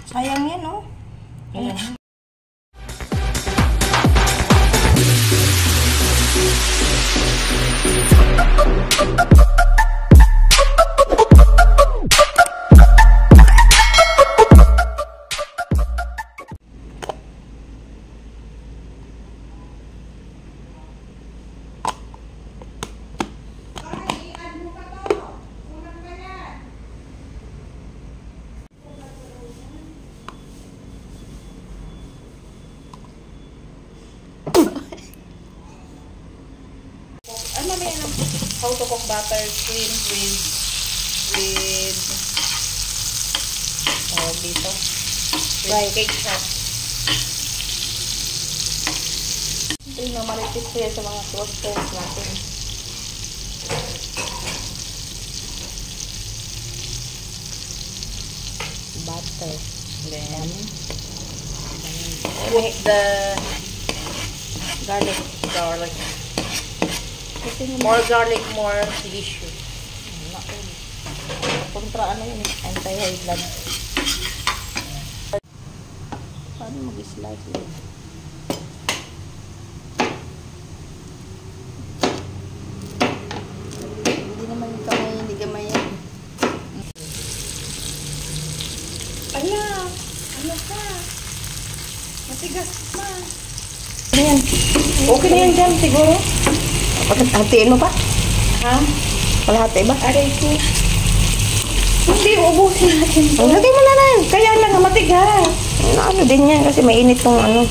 Sayang yan, oh. Ayan. Ano ba yan? How to cook butter cream with dito. With cake shop. Ito yung maritis ko yan sa mga crossbones natin. Butter. Then, put the garlic. More garlic, more delicious. Kontra ano yun? Anti-high blood. Paano mag-slice yun? Hindi naman yung kamay, hindi gamay yan. Ala! Ano ka? Matigas pa. Ano yan? Okay na yan dyan siguro. Hatiin mo pa? Ha? Kalahati ba? Aray ko. Hindi, ubusin natin ito. Lagay mo na lang. Kaya lang, matigas. Ano din yan kasi mainit tong ano.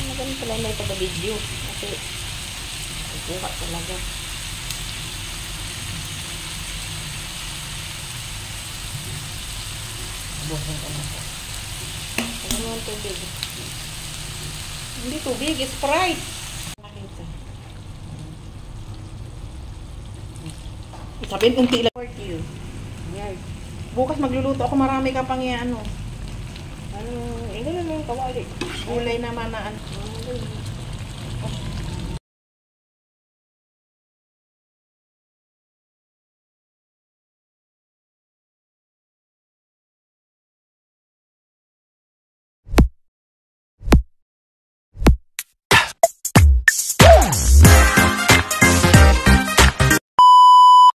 Maganda pala may pag-video. Kasi, buka talaga. Ubusin ko na po. Ano mo ang tubig? Hindi tubig, Sprite. Nakita. Sabihin, unti lang. For you. Yan. Bukas magluluto ako, marami ka pang ano. Ano, ganun yung kawali. Gulay naman na ano.